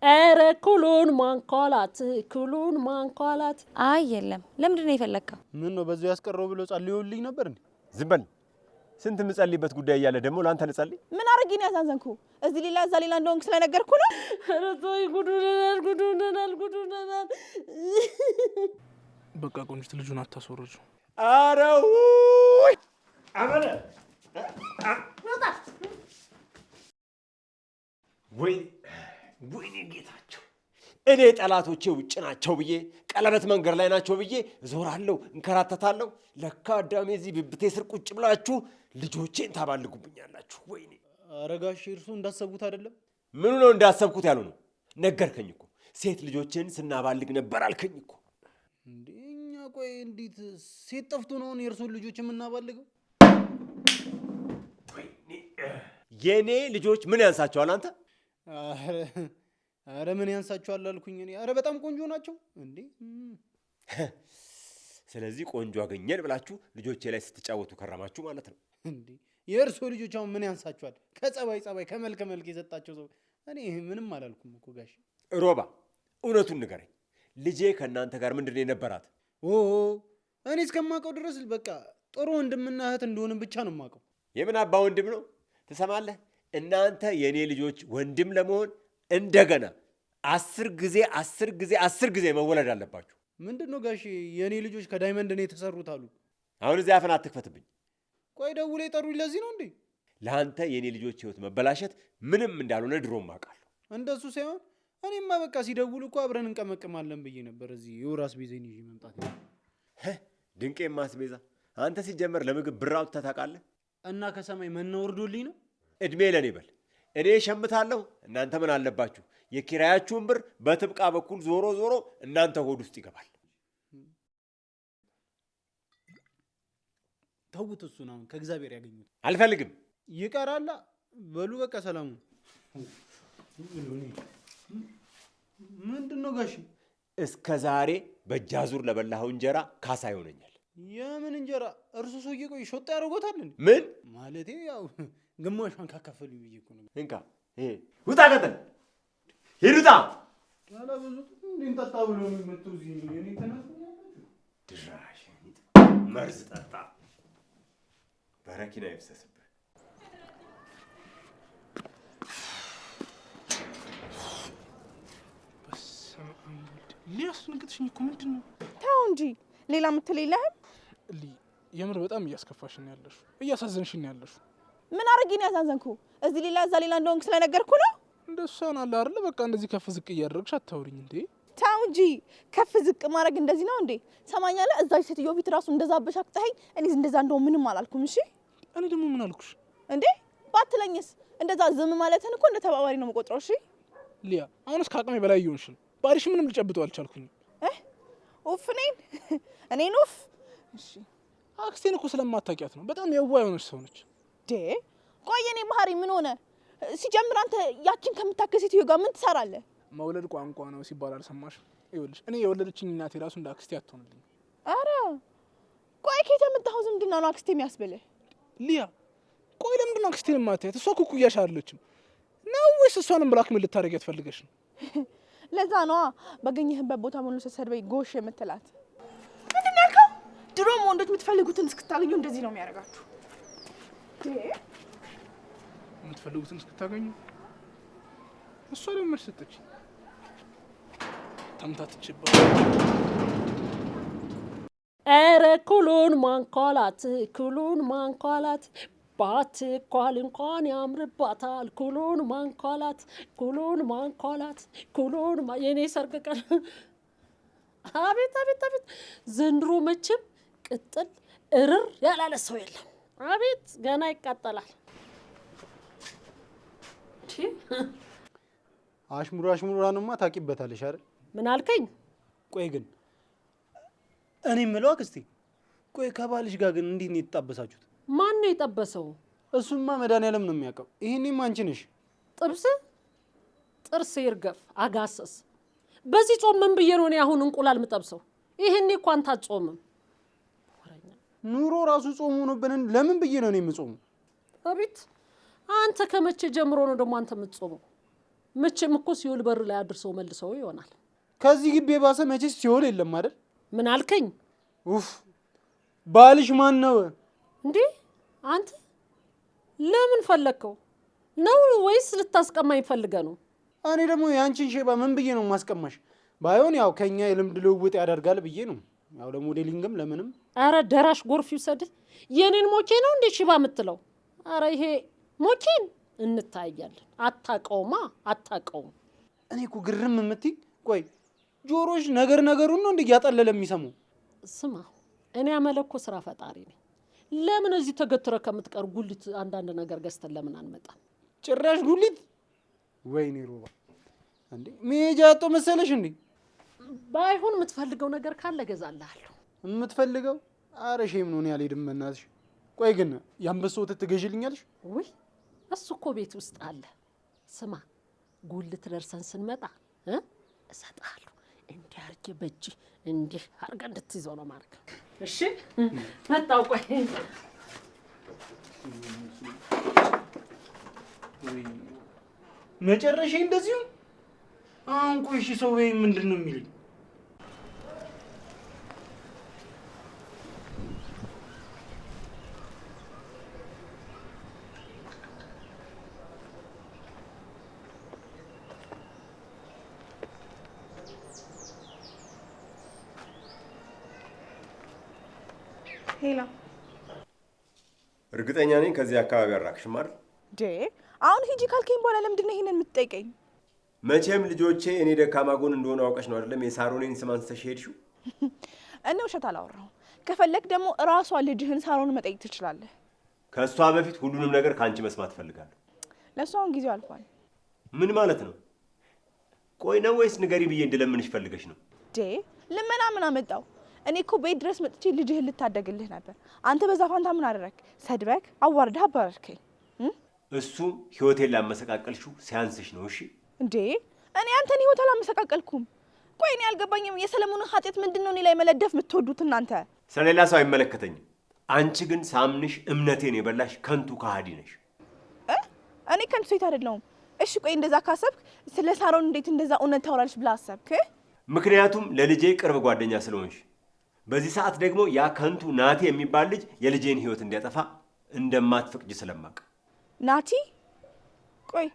ኧረ ኩሉን ማንኳላት አይ የለም ለምንድን ነው የፈለከው ምን ነው በዚህ ያስቀረው ብሎ ጸልዩልኝ ነበር እንዴ ዝም በል ስንት ምጸልይበት ጉዳይ እያለ ደግሞ ላንተ ልጸልይ ምን አርጊኝ ያሳዘንኩ እዚህ ሌላ እዛ ሌላ እንደሆንክ ስለነገርኩ ነው ኧረ ተይ ጉዱነናል በቃ ቆንጆት ልጁን አታስወርጁ ኧረ አመለ ወይኔ ጌታቸው እኔ ጠላቶቼ ውጭ ናቸው ብዬ ቀለበት መንገድ ላይ ናቸው ብዬ ዞራለሁ እንከራተታለሁ ለካ አዳሜ እዚህ ብብቴ ስር ቁጭ ብላችሁ ልጆቼን ታባልጉብኛላችሁ ወይኔ አረጋሽ እርሱ እንዳሰቡት አይደለም ምኑ ነው እንዳሰብኩት ያሉ ነው ነገርከኝ እኮ ሴት ልጆችን ስናባልግ ነበር አልከኝ እኮ እንደኛ ቆይ እንዴት ሴት ጠፍቶ ነው የእርሱን ልጆች የምናባልገው ወይኔ የኔ ልጆች ምን ያንሳቸዋል አንተ አረ ምን ያንሳቸዋል አልኩኝ እኔ አረ በጣም ቆንጆ ናቸው እንዴ ስለዚህ ቆንጆ አገኘን ብላችሁ ልጆቼ ላይ ስትጫወቱ ከረማችሁ ማለት ነው እንዴ የእርሱ ልጆች አሁን ምን ያንሳቸዋል ከጸባይ ከመልክ የሰጣቸው ሰው እኔ ምንም አላልኩም እኮ ጋሽ ሮባ እውነቱን ንገረኝ ልጄ ከእናንተ ጋር ምንድነው የነበራት እኔ እስከማውቀው ድረስ በቃ ጥሩ ወንድምና እህት እንደሆነ ብቻ ነው የማውቀው የምን አባ ወንድም ነው ትሰማለህ እናንተ የኔ ልጆች ወንድም ለመሆን እንደገና 10 ጊዜ መወለድ አለባችሁ ምንድነው ጋሽ የኔ ልጆች ከዳይመንድ ነው የተሰሩት አሉ አሁን እዚህ አፈን አትክፈትብኝ ቆይ ደውሌ ጠሩኝ ለዚህ ነው እንዴ ለአንተ የኔ ልጆች ህይወት መበላሸት ምንም እንዳልሆነ ድሮም አውቃለሁ እንደሱ ሳይሆን እኔማ በቃ ሲደውሉ እኮ አብረን እንቀመቅማለን ብዬ ነበር እዚህ የወራስ ቤዛን ይዤ መምጣት ድንቄም ማስቤዛ አንተ ሲጀመር ለምግብ ብር አውጥተህ ታውቃለህ እና ከሰማይ መና ወርዶልኝ ነው እድሜ ለኔ በል እኔ ሸምታለሁ እናንተ ምን አለባችሁ የኪራያችሁን ብር በትብቃ በኩል ዞሮ እናንተ ሆድ ውስጥ ይገባል ተውት እሱን አሁን ከእግዚአብሔር ያገኙት አልፈልግም ይቀራላ በሉ በቃ ሰላሙ ምንድነው ጋሽ እስከ ዛሬ በእጃዙር ለበላኸው እንጀራ ካሳ ይሆነኛል የምን እንጀራ እርሱ ሰውዬ ቆይ ሾጣ ያደርጎታል እንዴ ምን ማለቴ ያው ግማሹን ካካፈሉኝ ብዬ እኮ ነው እንካ ውጣ ቀጥል ሂዱታ ያላ ብዙ እንጠጣ ብሎ ነው የመጣው እዚህ እኔ ተነስተኛለሁ ድራሽ መርዝ ጠጣ በረኪና ይፍሰስብህ ሊያስነግጥሽኝ እኮ ምንድን ነው ተው እንጂ ሌላ ምትል የለህም የምር በጣም እያስከፋሽኝ ያለሽ እያሳዘንሽኝ ያለሽ ምን አርጊኝ ያሳዘንኩ እዚህ ሌላ እዛ ሌላ እንደሆንክ ስለነገርኩ ነው እንደሱ አለ አይደል በቃ እንደዚህ ከፍ ዝቅ እያደረግሽ አታውሪኝ እንዴ ተው እንጂ ከፍ ዝቅ ማድረግ እንደዚህ ነው እንዴ ሰማኛለህ እዛች ሴትዮ ፊት ራሱ እንደዛ በሻቅጠኸኝ እኔ እንደዛ እንደው ምንም አላልኩም እሺ እኔ ደግሞ ምን አልኩሽ እንዴ ባትለኝስ እንደዛ ዝም ማለትን እኮ እንደ ተባባሪ ነው የምቆጥረው እሺ ሊያ አሁንስ ከአቅሜ በላይ እየሆንሽ ነው ባሪሽ ምንም ልጨብጠው አልቻልኩኝም ኡፍ እኔን ኡፍ እሺ አክስቴን እኮ ስለማታውቂያት ነው በጣም የዋህ የሆነች ሰው ነች ቆይ የኔ ባህሪ ምን ሆነ ሲጀምር አንተ ያችን ከምታከስ ሴትዮ ጋር ምን ትሰራለህ መውለድ ቋንቋ ነው ሲባል አልሰማሽም ይኸውልሽ እኔ የወለደችኝ እናቴ ራሱ እንደ አክስቴ አትሆንልኝ ኧረ ቆይ ከየት የምታኸው ዝምድና ነው አክስቴ የሚያስብልህ ሊያ ቆይ ለምንድን ነው አክስቴን የማታያት እሷ እኮ እኩያሽ አይደለችም ነው ወይስ እሷንም ብላክሜል ልታደርጊያት ፈልገሽ ነው ለዛ ነዋ ባገኘህበት ቦታ ሙሉ ሰሰድበይ ጎሽ የምትላት ምንድን ነው ያልከው ድሮም ወንዶች የምትፈልጉትን እስክታገኙ እንደዚህ ነው የሚያደርጋችሁ የምትፈልጉትን እስክታገኙ እሷ ደግሞ መልስ ሰጠች ተምታትችበት ኧረ ኩሉን ማንኳላት ባትኳል እንኳን ያምርባታል ኩሉን ማንኳላት የኔ ሰርግ ቀን አቤት ዘንድሮ መቼም ቅጥል እርር ያላለ ሰው የለም አቤት ገና ይቃጠላል አሽሙራንማ ታቂበታለሽ አይደል ምን አልከኝ ቆይ ግን እኔ የምለው አክስቴ ቆይ ከባልሽ ጋር ግን እንዴት ነው የተጣበሳችሁት ማን ነው የጠበሰው እሱማ መድኃኒዓለም ነው የሚያውቀው ይሄኔም አንቺ ነሽ ጥርስ ይርገፍ አጋሰስ በዚህ ጾም ምን ብዬ ነው እኔ አሁን እንቁላል ምጠብሰው ይሄኔ እኮ አንተ አትጾምም ኑሮ ራሱ ጾም ሆኖብን ለምን ብዬ ነው እኔ የምጾመው አቤት አንተ ከመቼ ጀምሮ ነው ደግሞ አንተ የምትጾመው መቼም እኮ ሲኦል በር ላይ አድርሰው መልሰው ይሆናል። ከዚህ ግቢ የባሰ መቼስ ሲኦል የለም አይደል? ምን አልከኝ? ኡፍ ባልሽ ማን ነው እንዴ? አንተ ለምን ፈለከው ነው ወይስ ልታስቀማኝ ፈልገህ ነው? እኔ ደግሞ ያንቺን ሼባ ምን ብዬ ነው ማስቀማሽ? ባይሆን ያው ከኛ የልምድ ልውውጥ ያደርጋል ብዬ ነው። ያው ለሞዴሊንግም ለምንም። አረ ደራሽ ጎርፍ ይውሰድህ። የኔን ሞኬ ነው እንዴ ሽባ የምትለው? አረ ይሄ ሞኬን እንታያለን። አታውቀውማ አታውቀውም። እኔ እኮ ግርም የምትይ ቆይ ጆሮሽ ነገሩን ነው እንዴ ያጠለለ የሚሰማው? ስማ እኔ አመለኮ ስራ ፈጣሪ ነኝ። ለምን እዚህ ተገትረ ከምትቀር ጉሊት አንዳንድ ነገር ገዝተን ለምን አንመጣም? ጭራሽ ጉሊት? ወይኔ ሮባ እንዴ መሄጃ አጥቶ መሰለሽ እንዴ? ባይሆን የምትፈልገው ነገር ካለ ገዛልሃለሁ። የምትፈልገው? አረ ሼም ነው ያልሄድም እናትሽ። ቆይ ግን የአንበሳ ወተት ትገዢልኛለሽ? ውይ እሱ እኮ ቤት ውስጥ አለ። ስማ ጉልት ደርሰን ስንመጣ እሰጥሃለሁ። እንዲህ አድርጌ በእጅ እንዲህ አድርገህ እንድትይዘው ነው ማድረግ። እሺ መጣሁ። ቆይ መጨረሻ እንደዚሁ አሁን ቆይ እሺ ሰው ወይ ምንድን ነው የሚለኝ? ሄሎ እርግጠኛ ነኝ ከዚህ አካባቢ አራቅሽም አይደል? አሁን ሂጂ ካልከኝ በኋላ ለምንድን ነው ይሄንን የምትጠይቀኝ? መቼም ልጆቼ እኔ ደካማ ጎን እንደሆነ አውቀሽ ነው አይደለም የሳሮኔን ስም አንስተሽ ሄድሽው? እኔ ውሸት አላወራሁም። ከፈለክ ደግሞ እራሷ ልጅህን ሳሮን መጠየቅ ትችላለህ። ከእሷ በፊት ሁሉንም ነገር ከአንቺ መስማት እፈልጋለሁ። ለእሷ አሁን ጊዜው አልፏል። ምን ማለት ነው? ቆይ ነው ወይስ ንገሪ ብዬ እንድለምንሽ ፈልገሽ ነው? ልመና ምን አመጣው? እኔ እኮ ቤት ድረስ መጥቼ ልጅህን ልታደግልህ ነበር። አንተ በዛ ፋንታ ምን አደረክ? ሰድበክ አዋርደህ አባረርከኝ። እሱም ህይወቴን ላመሰቃቀልሽው ሲያንስሽ ነው። እሺ እንዴ እኔ አንተን ህይወት አላመሰቃቀልኩም። ቆይ እኔ አልገባኝም። የሰለሞንን ኃጢአት ምንድን ነው እኔ ላይ መለደፍ የምትወዱት እናንተ? ስለሌላ ሰው አይመለከተኝም። አንቺ ግን ሳምንሽ እምነቴን የበላሽ ከንቱ ከሃዲ ነሽ። እኔ ከንቱ ሴት አይደለሁም። እሺ ቆይ እንደዛ ካሰብክ ስለ ሳሮን እንዴት እንደዛ እውነት ታወራለች ብለህ አሰብክ? ምክንያቱም ለልጄ ቅርብ ጓደኛ ስለሆንሽ። በዚህ ሰዓት ደግሞ ያ ከንቱ ናቲ የሚባል ልጅ የልጄን ህይወት እንዲያጠፋ እንደማትፈቅጂ ስለማቅ። ናቲ? ቆይ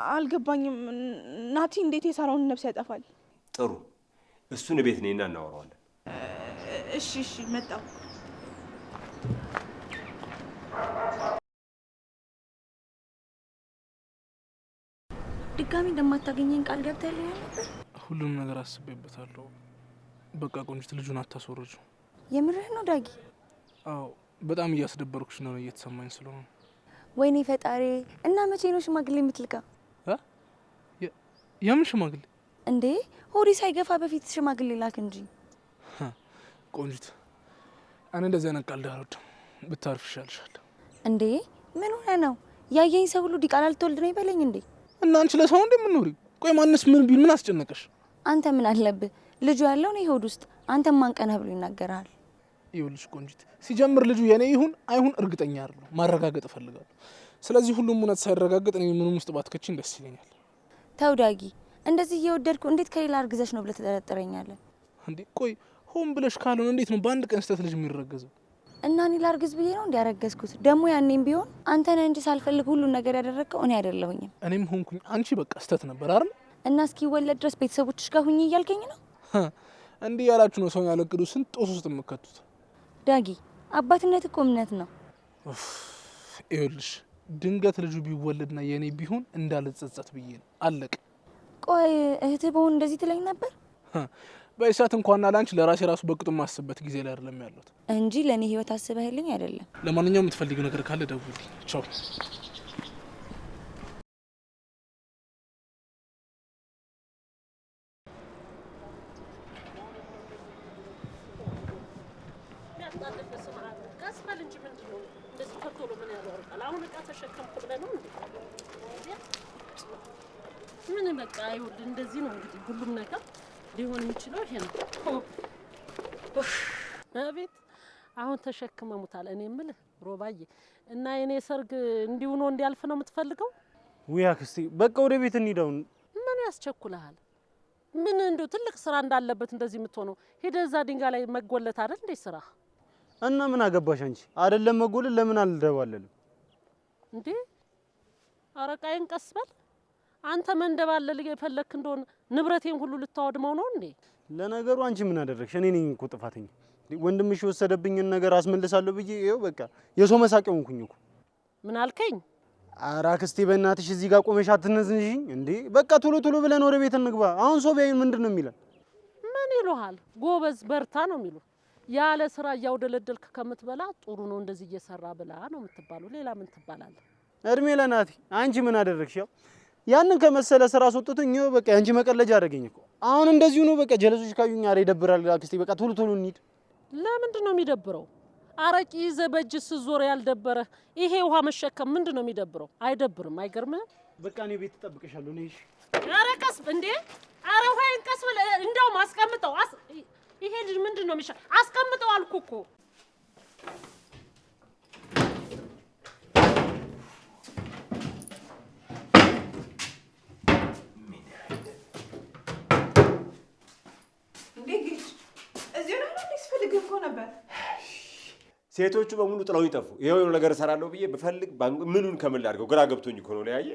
አልገባኝም። ናቲ እንዴት የሳሮንን ነፍስ ያጠፋል? ጥሩ እሱን ቤት ነይና እናወራዋለን። እሺ መጣሁ። ድጋሚ እንደማታገኘኝ ቃል ገብተህልኝ ነበር። ሁሉንም ነገር አስቤበታለሁ። በቃ ቆንጅት ልጁን አታስወርጁ። የምርህ ነው ዳጊ? አዎ በጣም እያስደበርኩሽ ነው እየተሰማኝ ስለሆነ። ወይኔ ፈጣሪ። እና መቼ ነው ሽማግሌ የምትልከው? የምን ሽማግሌ? እንዴ ሆዴ ሳይገፋ በፊት ሽማግሌ ላክ እንጂ። ቆንጅት እኔ እንደዚህ አይነት ቀልድ አልወድም። ብታርፍ ይሻልሻል። እንዴ ምን ሆነ ነው? ያየኝ ሰው ሁሉ ዲቃላ ልትወልድ ነው ይበለኝ እንዴ? እና አንቺ ለሰው እንደምንኖሪ? ቆይ ማንስ ምን ቢል ምን አስጨነቀሽ? አንተ ምን አለብህ? ልጁ ያለው ነው ሆድ ውስጥ። አንተ ማን ቀነህ ብሎ ይናገራል? ይኸውልሽ ቆንጅት ሲጀምር ልጁ የኔ ይሁን አይሁን እርግጠኛ አይደለሁ። ማረጋገጥ እፈልጋለሁ። ስለዚህ ሁሉም እውነት ሳይረጋገጥ እኔ ምንም ውስጥ ባትከቺኝ ደስ ይለኛል። ተው ዳጊ፣ እንደዚህ እየወደድኩ እንዴት ከሌላ አርግዘሽ ነው ብለህ ትጠረጥረኛለህ? እንዴ ቆይ ሆን ብለሽ ካልሆነ እንዴት ነው በአንድ ቀን ስህተት ልጅ የሚረገዘው? እና እኔ ላርግዝ ብዬ ነው እንዲያረገዝኩት? ደግሞ ያኔም ቢሆን አንተ ነህ እንጂ ሳልፈልግ ሁሉን ነገር ያደረግከው እኔ አይደለሁኝም። እኔም ሆንኩኝ አንቺ በቃ ስህተት ነበር አይደል? እና እስኪወለድ ድረስ ቤተሰቦችሽ ጋር ሁኚ እያልከኝ ነው? እንዲህ ያላችሁ ነው ሰው ያለቅዱ ስንት ጦስ ውስጥ የምከቱት። ዳጊ አባትነት እኮ እምነት ነው። ይኸውልሽ ድንገት ልጁ ቢወለድና የኔ ቢሆን እንዳልጸጸት ብዬ ነው። አለቅ። ቆይ እህትህ በሆን እንደዚህ ትለኝ ነበር? በእሳት እንኳን ላንቺ ለራሴ ራሱ በቅጡ ማስበት ጊዜ ላይ አይደለም ያለሁት እንጂ ለኔ ህይወት አስበህልኝ አይደለም። ለማንኛውም የምትፈልጊው ነገር ካለ ደውልልኝ። ቻው። ምን በቃ ይኸውልህ እንደዚህ ነው እንግዲህ ሁሉም ነገር ሊሆን የሚችለው ይሄ ነው። አቤት አሁን ተሸክመሙታል። እኔ የምልህ ሮባዬ እና የኔ ሰርግ እንዲሁ ነው እንዲያልፍ ነው የምትፈልገው? ውይ አክስቴ በቃ ወደ ቤት እንሂድ። አሁን ያስቸኩልሃል? ምን እንደው ትልቅ ስራ እንዳለበት እንደዚህ የምትሆነው? ሄደህ እዛ ድንጋይ ላይ መጎለት አይደል እንዴ ስራ? እና ምን አገባሽ አንቺ? አይደለም መጎለት ለምን አልደባለልም እንዴ? አረቃይን ቀስ በል አንተ መንደባለል የፈለክ እንደሆነ ንብረቴን ሁሉ ልታወድመው ነው እንዴ? ለነገሩ አንቺ ምን አደረግሽ? እኔ ነኝ እኮ ጥፋተኛ። ወንድምሽ የወሰደብኝን ነገር አስመልሳለሁ ብዬ ይኸው በቃ የሰው መሳቂያ ሆንኩኝ እኮ። ምን አልከኝ? ኧረ አክስቴ በእናትሽ እዚህ ጋር ቆመሽ አትነዝንሽኝ እንዴ! በቃ ቶሎ ቶሎ ብለን ወደ ቤት እንግባ። አሁን ሰው ቢያዩን ምንድን ነው የሚለን? ምን ይሉሃል? ጎበዝ በርታ ነው የሚሉ። ያለ ስራ እያውደለደልክ ከምትበላ ጥሩ ነው እንደዚህ እየሰራ ብላ ነው የምትባለው። ሌላ ምን ትባላለህ? እድሜ ለናቲ። አንቺ ምን አደረግሽ? ያው ያንን ከመሰለ ስራ አስወጥቶኝ ይኸው በቃ አንቺ መቀለጃ አደረገኝ እኮ። አሁን እንደዚሁ ነው በቃ። ጀለሶች ካዩኝ ኧረ ይደብራል አክስቴ። በቃ ቶሎ ቶሎ እንሂድ። ለምንድን ነው የሚደብረው? አረቂ ይዘህ በእጅ ስትዞር ያልደበረ ይሄ ውሃ መሸከም ምንድን ነው የሚደብረው? አይደብርም? አይገርምህም? በቃ እኔ ቤት እጠብቅሻለሁ። ነይ እሺ። ኧረ ቀስ እንዴ! ኧረ ውሃዬን ቀስ ብለህ እንደውም አስቀምጠው። ይሄ ልጅ ምንድን ነው የሚሻል? አስቀምጠው አልኩህ እኮ። ሴቶቹ በሙሉ ጥለው ይጠፉ። ይሄው ነገር እሰራለሁ ብዬ ብፈልግ ምኑን ከምን ላድርገው ግራ ገብቶኝ እኮ ነው። ለያየ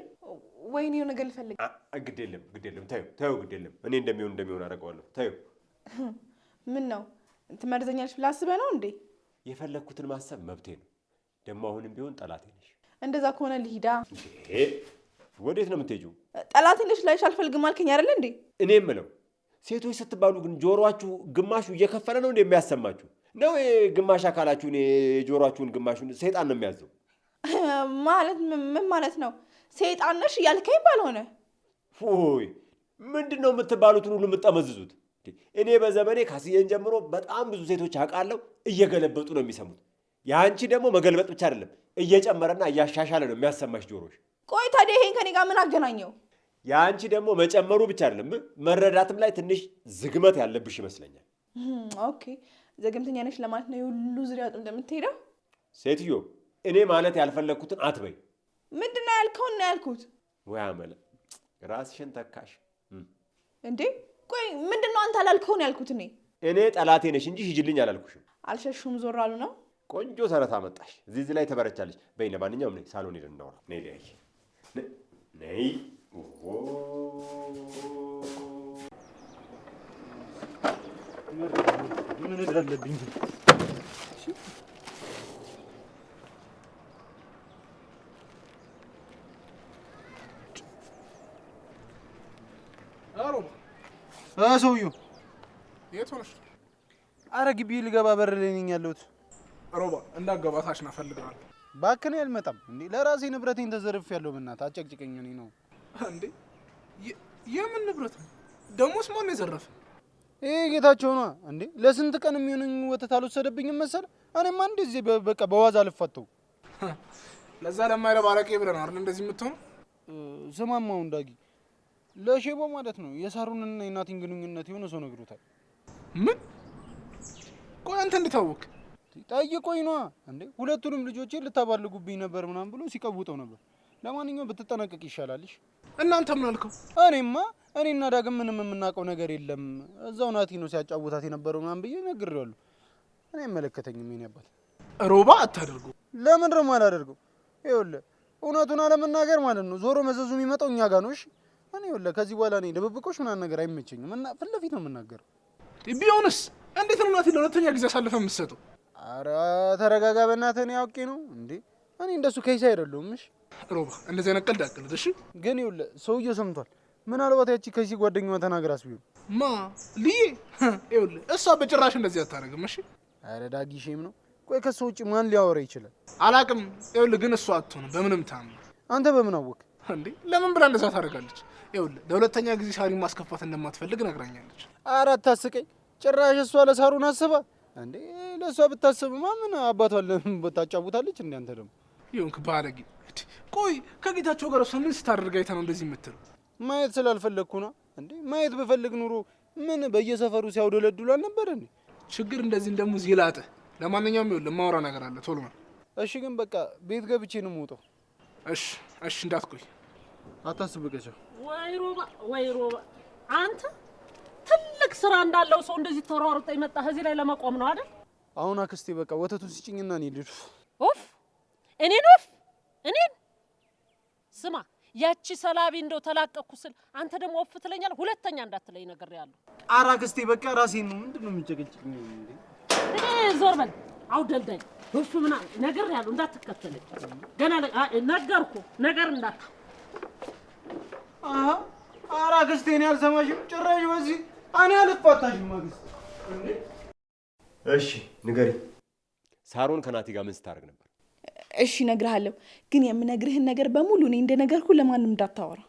ወይኔ የሆነ ነገር ልፈልግ። ግድ የለም ታዩ ግድ የለም። እኔ እንደሚሆን አደርገዋለሁ። ታዩ ምን ነው ትመርዘኛለሽ ብለህ አስበህ ነው እንዴ? የፈለግኩትን ማሰብ መብቴ ነው። ደግሞ አሁንም ቢሆን ጠላቴ ነሽ። እንደዛ ከሆነ ልሂዳ። ወዴት ነው የምትሄጂው? ጠላቴ ነሽ ላይሽ አልፈልግም አልከኝ አይደል እንዴ? እኔ የምለው ሴቶች ስትባሉ ግን ጆሮአችሁ ግማሹ እየከፈለ ነው እንዴ የሚያሰማችሁ? ነው ግማሽ አካላችሁን የጆሮአችሁን ግማሹን ሰይጣን ነው የሚያዘው? ማለት ምን ማለት ነው? ሰይጣን ነሽ እያልከኝ ባልሆነ ሆይ ምንድነው የምትባሉትን ሁሉ የምትጠመዝዙት? እኔ በዘመኔ ካስየን ጀምሮ በጣም ብዙ ሴቶች አውቃለሁ እየገለበጡ ነው የሚሰሙት። ያንቺ ደግሞ መገልበጥ ብቻ አይደለም እየጨመረና እያሻሻለ ነው የሚያሰማሽ ጆሮሽ። ቆይ ታዲያ ይሄን ከኔ ጋር ምን አገናኘው? ያንቺ ደግሞ መጨመሩ ብቻ አይደለም መረዳትም ላይ ትንሽ ዝግመት ያለብሽ ይመስለኛል። ኦኬ ዘገምተኛ ነሽ ለማለት ነው ሁሉ ዙሪያ እንደምትሄደው? ሴትዮ እኔ ማለት ያልፈለግኩትን አትበይ። ምንድነው ያልከውን ነው ያልኩት። ወይ አመለ ራስሽን ተካሽ እንዴ? ቆይ ምንድነው አንተ አላልከውን ያልኩት? እኔ ጠላቴ ነሽ እንጂ ሂጂልኝ አላልኩሽም። አልሸሹም ዞር አሉ ነው። ቆንጆ ተረት አመጣሽ። እዚህ ላይ ተበረቻለሽ። በይ ለማንኛውም ነይ ሳሎን ሄደን እናውራ። ነይ ሊያይ ነይ። ምን እንዳለብኝ ሰውዬው የት ሆነሽ? አረ ግቢ ልገባ በር ላይ ነኝ ያለሁት። ሮባ እንዳገባ ታች ና ፈልጋለሁ። ባክን ያልመጣም እንዴ ለራሴ ንብረቴን ተዘርፍ ያለው በእናትህ አጨቅጭቀኝ ነው እንዴ? የምን ንብረት ነው ደሞስ? ማን የዘረፈ? ይሄ ጌታቸው ነው እንዴ። ለስንት ቀን የሚሆነኝ ወተት አልወሰደብኝም መሰለ። እኔማ እንደዚህ በቃ በዋዛ አልፋተው። ለዛ ለማይረባ አረቄ ብለህ ነው አይደል እንደዚህ የምትሆነው? ስማማው እንዳጊ ለሼቦ ማለት ነው የሳሩንና የናቲን ግንኙነት የሆነ ሰው ነግሮታል። ምን? ቆይ አንተ እንዴት አወቅ? ጠይቆኝ ነዋ እንዴ። ሁለቱንም ልጆቼን ልታባልጉብኝ ነበር ምናምን ብሎ ሲቀውጠው ነበር። ለማንኛውም ብትጠነቀቅ ይሻላልሽ። እናንተ ምን አልከው? እኔና ዳግም ምንም የምናውቀው ነገር የለም። እዛው ናቲ ነው ሲያጫውታት የነበረው ምናምን ብዬ ነግሬዋለሁ። እኔ አይመለከተኝም። የኔ አባት ሮባ አታደርገው። ለምን ደግሞ አላደርገው? ይኸውልህ እውነቱን አለመናገር ማለት ነው ዞሮ መዘዙ የሚመጣው እኛ ጋር ነው። እሺ እኔ ይኸውልህ ከዚህ በኋላ እኔ ድብብቆሽ ምናምን ነገር አይመቸኝም እና ፊት ለፊት ነው የምናገረው። ቢሆንስ እንዴት ነው ናቲ ለሁለተኛ ጊዜ አሳልፈህ የምትሰጠው? ኧረ ተረጋጋ በእናትህ። እኔ አውቄ ነው እንዴ። እኔ እንደሱ ከይሳ አይደለሁም። እሺ ሮባ እንደዚህ አይነት ቀልድ አትቀልድ። እሺ ግን ይኸውልህ ሰውዬው ሰምቷል። ምናልባት ያቺ ከዚህ ጓደኛዋ ተናግራስ ቢሆን ማ ልዬ ይኸውልህ እሷ በጭራሽ እንደዚህ አታደርግም። እሺ ኧረ ዳጊ ሼም ነው። ቆይ ከእሷ ውጭ ማን ሊያወራ ይችላል? አላቅም። ይኸውልህ ግን እሷ አትሆንም በምንም ታምር። አንተ በምን አወቅ እንዴ? ለምን ብላ እንደዛ ታደርጋለች? ይኸውልህ ለሁለተኛ ጊዜ ሳሪን ማስከፋት እንደማትፈልግ ነግራኛለች። ኧረ አታስቀኝ። ጭራሽ እሷ ለሳሩን አስባ እንዴ? ለእሷ ብታስብማ ምን አባቷን ታጫውታለች እንዴ? አንተ ደግሞ ይሁንክ ባለጌ። ቆይ ከጌታቸው ጋር እሷ ምን ስታደርግ አይተህ ነው እንደዚህ የምትለው? ማየት ስላልፈለግኩ ነው እንዴ። ማየት ብፈልግ ኑሮ ምን በየሰፈሩ ሲያውደለድሉ አልነበር እንዴ? ችግር እንደዚህ እንደሙዝ ይላጥህ። ለማንኛውም ይኸውልህ የማወራ ነገር አለ፣ ቶሎ ነው። እሺ ግን በቃ ቤት ገብቼ ነው የምወጣው። እሺ እንዳትቆይ። አታስብቀቸው። ወይ ሮባ አንተ ትልቅ ስራ እንዳለው ሰው እንደዚህ ተሯሩጠ የመጣህ እዚህ ላይ ለመቆም ነው አይደል? አሁን አክስቴ በቃ ወተቱን ስጭኝና እኔ ልሂድ። ኡፍ እኔን ስማ፣ ያቺ ሰላቢ እንደው ተላቀቅኩ ስል አንተ ደግሞ ወፍ ትለኛል። ሁለተኛ እንዳትለኝ ነገር ያለው። ኧረ አክስቴ በቃ ራሴን ነው። ምንድነው የምትጨቀጭቅኝ እንዴ? ዞር በል አውደልዳይ ወፍ ምናምን ነገር ያለው እንዳትከተለኝ። ገና ነገርኩ ነገር እንዳታ ኧረ አክስቴ እኔ አልሰማሽም ጭራሽ በዚህ እኔ አልፋታሽም አክስቴ። እሺ ንገሪ፣ ሳሮን ከናቲ ጋር ምን ስታደርግ ነበር? እሺ እነግርሃለሁ፣ ግን የምነግርህን ነገር በሙሉ እኔ እንደነገርኩ ለማንም እንዳታወራ።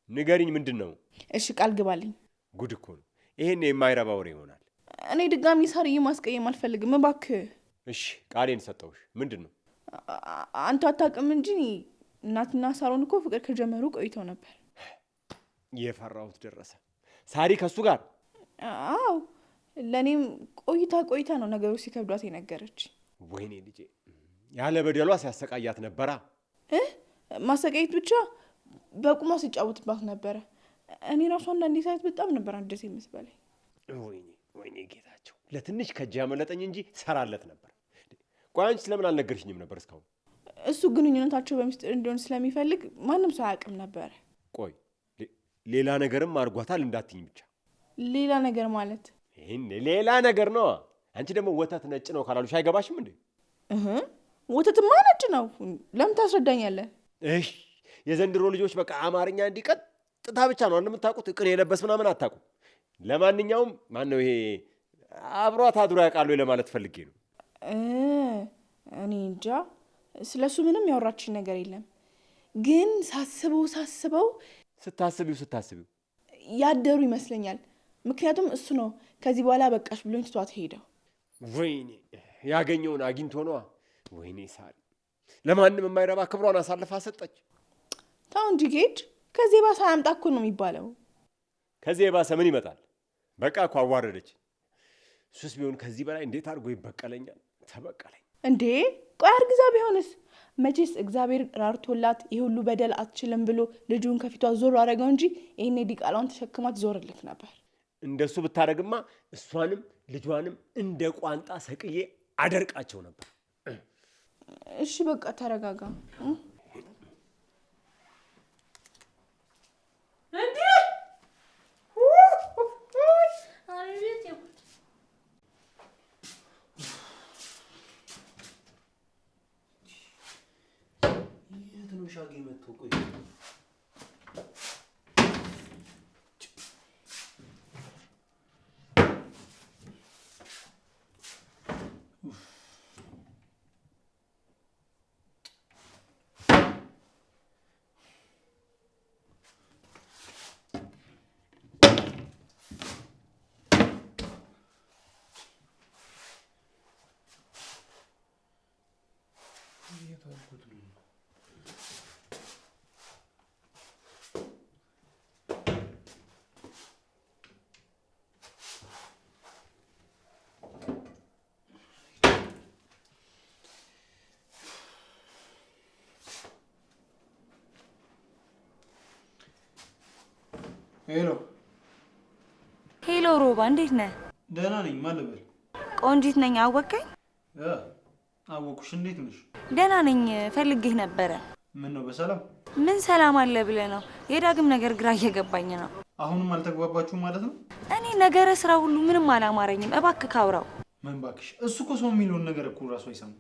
ንገሪኝ፣ ምንድን ነው? እሺ ቃል ግባልኝ። ጉድ እኮ ነው ይሄን የማይረባ ወሬ ይሆናል። እኔ ድጋሚ ሳርዬ ማስቀየም አልፈልግም እባክህ። እሺ ቃሌን ሰጠሁሽ። ምንድን ነው? አንተ አታውቅም እንጂ እናትና ሳሮን እኮ ፍቅር ከጀመሩ ቆይተው ነበር። የፈራሁት ደረሰ። ሳሪ ከሱ ጋር? አዎ፣ ለእኔም ቆይታ ነው ነገሮች ሲከብዷት የነገረች። ወይኔ ልጄ ያለ በደሏ ሲያሰቃያት ነበራ። ማሰቃየት ብቻ በቁሟ ሲጫወትባት ነበረ። እኔ ራሱ አንዳንዴ ሳይት በጣም ነበር አንደስ የምትበላኝ። ወይኔ ጌታቸው፣ ለትንሽ ከእጅ ያመለጠኝ እንጂ ሰራለት ነበር። ቆይ አንቺ ስለምን አልነገርሽኝም ነበር እስካሁን? እሱ ግንኙነታቸው በሚስጥር እንዲሆን ስለሚፈልግ ማንም ሰው አያውቅም ነበረ። ቆይ ሌላ ነገርም አድርጓታል እንዳትኝ ብቻ። ሌላ ነገር ማለት? ይህን ሌላ ነገር ነው። አንቺ ደግሞ ወተት ነጭ ነው ካላሉሽ አይገባሽም እንዴ? ወተትማ ነጭ ነው። ለምን ታስረዳኛለህ? እሺ የዘንድሮ ልጆች በቃ አማርኛ እንዲቀጥታ ብቻ ነው እንደምታውቁት፣ ቅኔ የለበስ ምናምን አታውቁም። ለማንኛውም ማን ነው ይሄ አብሯት አድሮ ያውቃሉ ለማለት ፈልጌ ነው። እኔ እንጃ፣ ስለሱ ምንም ያወራችኝ ነገር የለም። ግን ሳስበው ስታስቢው ያደሩ ይመስለኛል። ምክንያቱም እሱ ነው ከዚህ በኋላ በቃሽ ብሎኝ ትቷት ሄደው። ወይኔ ያገኘውን አግኝቶ ነዋ። ወይኔ ሳሪ ለማንም የማይረባ ክብሯን አሳልፋ ሰጠች። ታው እንጂ ጌጅ፣ ከዚህ የባሰ አያምጣ እኮ ነው የሚባለው። ከዚህ የባሰ ምን ይመጣል? በቃ እኮ አዋረደች። እሱስ ቢሆን ከዚህ በላይ እንዴት አድርጎ ይበቀለኛል? ተበቀለኝ እንዴ! ቆይ አርግዛ ቢሆንስ? መቼስ እግዚአብሔር ራርቶላት ይህ ሁሉ በደል አትችልም ብሎ ልጁን ከፊቷ ዞር አደረገው እንጂ ይሄኔ ዲቃላውን ተሸክማት ዞርልክ ነበር። እንደሱ ብታደርግማ እሷንም ልጇንም እንደ ቋንጣ ሰቅዬ አደርቃቸው ነበር። እሺ በቃ ተረጋጋ። ሄሎ ሮባ፣ እንዴት ነህ? ደህና ነኝ። ማን ልበል? ቆንጂት ነኝ። አወቀኝ? አወኩሽ። እንዴት ነሽ? ደህና ነኝ። ፈልጌህ ነበረ። ምን ነው በሰላም? ምን ሰላም አለ ብለህ ነው? የዳግም ነገር ግራ እየገባኝ ነው። አሁንም አልተግባባችሁም ማለት ነው? እኔ ነገረ ስራ ሁሉ ምንም አላማረኝም። እባክህ ካውራው። ምን እባክሽ፣ እሱ እኮ ሰው የሚለውን ነገር እኮ ራሱ አይሰማም።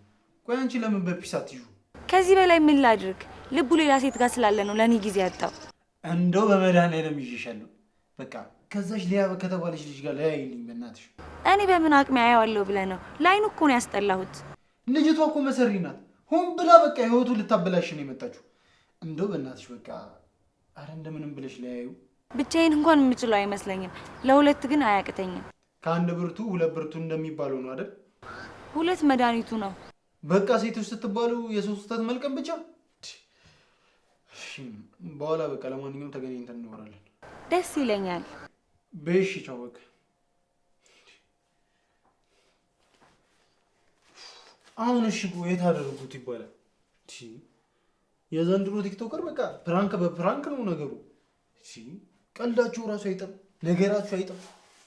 ቆይ አንቺ ለምን በፒስ አትይዡ? ከዚህ በላይ ምን ላድርግ? ልቡ ሌላ ሴት ጋር ስላለ ነው ለእኔ ጊዜ ያጣው። እንደው በመድኃኒዓለም ይዤሻለሁ። በቃ ከዛች ሊያ ከተባለች ልጅ ጋር ለያይልኝ በእናትሽ። እኔ በምን አቅሜ አየዋለሁ ብለህ ነው? ላይኑ እኮ ነው ያስጠላሁት። ልጅቷ እኮ መሰሪ ናት። ሆን ብላ በቃ ህይወቱ ልታበላሽ ነው የመጣችው። እንደው በእናትሽ በቃ አረ እንደምንም ብለሽ ለያዩ። ብቻዬን እንኳን የምችለው አይመስለኝም። ለሁለት ግን አያቅተኝም። ከአንድ ብርቱ ሁለት ብርቱ እንደሚባለው ነው አይደል? ሁለት መድኃኒቱ ነው። በቃ ሴቶች ስትባሉ የሰው ስህተት መልቀም ብቻ። በኋላ በቃ ለማንኛውም ተገናኝተን እናወራለን። ደስ ይለኛል። በሽ ቻው። በቃ አሁን እሺ፣ የት አደረጉት ይባላል? የዘንድሮ ቲክቶከር በቃ ፕራንክ በፕራንክ ነው ነገሩ። እሺ ቀልዳችሁ ራሱ አይጠም፣ ነገራችሁ አይጠም።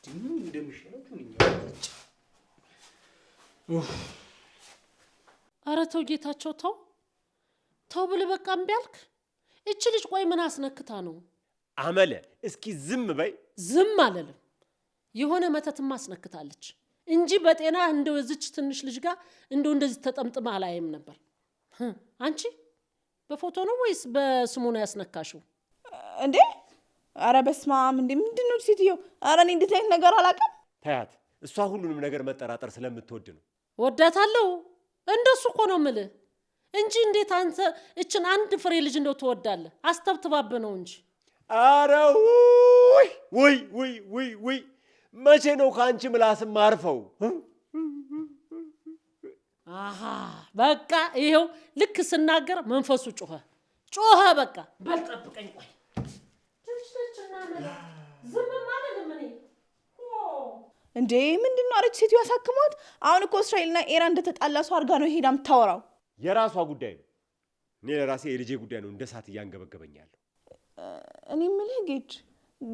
እንደምሽላችሁ ነኝ። ኧረ ተው ጌታቸው ተው ተው ብለህ በቃ እምቢ አልክ። እቺ ልጅ ቆይ ምን አስነክታ ነው? አመለ እስኪ ዝም በይ። ዝም አለለም። የሆነ መተትማ አስነክታለች እንጂ በጤና እንደው እዚች ትንሽ ልጅ ጋር እንደው እንደዚህ ተጠምጥማ አላየም ነበር። አንቺ በፎቶ ነው ወይስ በስሙ ነው ያስነካሽው እንዴ? አረ በስማም እንዴ! ምንድነው ሴትዮ? አረ እኔ እንዴት አይነት ነገር አላውቅም። ታያት፣ እሷ ሁሉንም ነገር መጠራጠር ስለምትወድ ነው። ወዳታለሁ እንደሱ እኮ ነው የምልህ እንጂ እንዴት አንተ እችን አንድ ፍሬ ልጅ እንደው ትወዳለህ? አስተብትባብ ነው እንጂ። አረ ወይ መቼ ነው ከአንቺ ምላስም ማርፈው? አሃ በቃ ይሄው ልክ ስናገር መንፈሱ ጮኸ። በቃ በል ጠብቀኝ። ቆይ ዝም ማለት ምን እንዴ? ምንድነው? አረች ሴትዮ ያሳክሟት። አሁን እኮ እስራኤልና ኢራን እንደተጣላ ሰው አድርጋ ነው ሄዳ የምታወራው። የራሷ ጉዳይ ነው። እኔ ለራሴ የልጄ ጉዳይ ነው እንደ እሳት እያንገበገበኛለሁ። እኔ የምልህ ጌጅ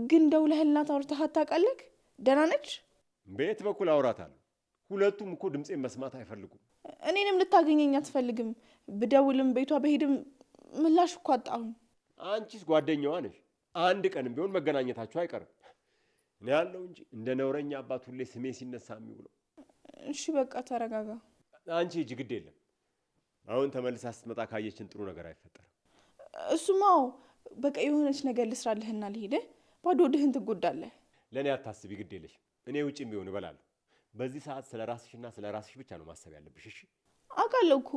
ግን ደውለህላት አውርተሃት ታውቃለህ? ደህና ነች? በየት በኩል አውራታለሁ? ሁለቱም እኮ ድምፄን መስማት አይፈልጉም። እኔንም ልታገኘኝ አትፈልግም። ብደውልም ቤቷ በሄድም ምላሽ እኮ አጣሁኝ። አንቺስ ጓደኛዋ ነሽ። አንድ ቀንም ቢሆን መገናኘታችሁ አይቀርም። እኔ ያለው እንጂ እንደ ነውረኛ አባት ሁሌ ስሜ ሲነሳ የሚውለው። እሺ በቃ ተረጋጋ። አንቺ እጅ ግድ የለም። አሁን ተመልሳ ስትመጣ ካየችን ጥሩ ነገር አይፈጠርም። እሱማው በቃ የሆነች ነገር ልስራልህና ልሄድ። ባዶ ድህን ትጎዳለህ። ለእኔ አታስቢ፣ ግድ የለሽ። እኔ ውጭም ቢሆን እበላለሁ። በዚህ ሰዓት ስለ ራስሽና ስለ ራስሽ ብቻ ነው ማሰብ ያለብሽ። እሺ አውቃለሁ እኮ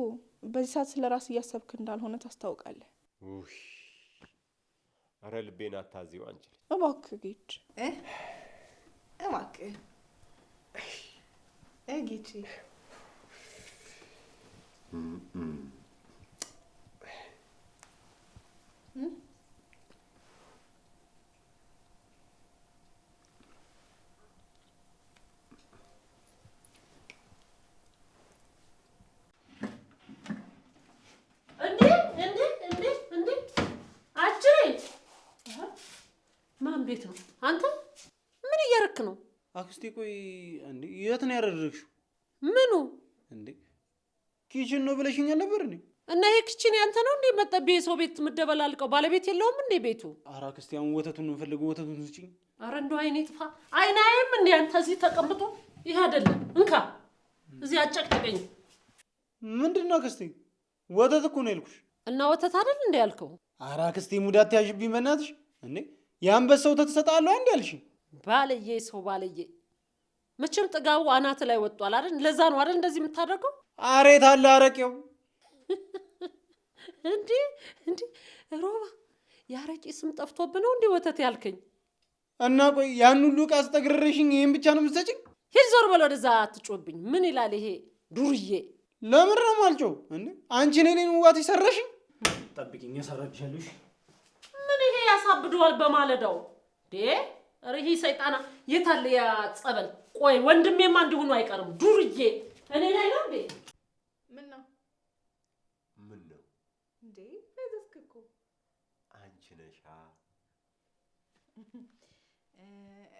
በዚህ ሰዓት ስለ ራስ እያሰብክ እንዳልሆነ ታስታውቃለህ። አረ ልቤን አታዚው አንቺ። እባክህ ጌች እባክህ ጌች ቤት ነው። አንተ ምን እያረክ ነው? አክስቴ ቆይ እንዴ የት ነው ያደረግሽው? ምኑ እንዴ ኪችን ነው ብለሽኛል ነበር እንዴ? እና ይሄ ኪችን ያንተ ነው እንዴ? መጠበይ ሰው ቤት ምደበላልቀው ባለቤት የለውም እንዴ ቤቱ? ኧረ አክስቴ አሁን ወተቱን ነው ፈልገው ወተቱን ስጪኝ። ኧረ እንደው አይኔ ጥፋ አይናይም እንዴ አንተ እዚህ ተቀምጦ ይሄ አይደለም እንካ እዚህ አጨቅጭቀኝ። ምንድነው አክስቴ? ወተት እኮ ነው ያልኩሽ። እና ወተት አይደል እንዴ ያልከው? ኧረ አክስቴ ሙዳት ያዥብኝ በእናትሽ እንዴ የአንበሳው ተተሰጣለሁ አንዴ አልሽ። ባለየ ሰው ባለየ መቼም ጥጋቡ አናት ላይ ወጥቷል አይደል? ለዛ ነው አይደል እንደዚህ የምታደርገው? ኧረ የታለ አረቄው? እንዴ ሮባ ያረቄ ስም ጠፍቶብህ ነው እንዴ ወተት ያልከኝ? እና ቆይ ያን ሁሉ ዕቃ አስጠግረሽኝ ይሄን ብቻ ነው የምትሰጪኝ? ሂድ ዞር በል ወደዛ አትጮህብኝ። ምን ይላል ይሄ ዱርዬ? ለምን ነው የማልጮህ እንዴ? አንቺ ነኝ ዋት ይሰራሽኝ? ጠብቂኝ እሰራልሻለሁ። ምን ይሄ ያሳብደዋል በማለዳው ዴ? ርሂ ሰይጣና የታለ ያ ጸበል? ቆይ ወንድሜማ እንዲሆኑ አይቀርም ዱርዬ። እኔ ላይ ነው እንዴ? ምን ነው እንዴ? ፈዘዝክኩ አንቺ ነሻ።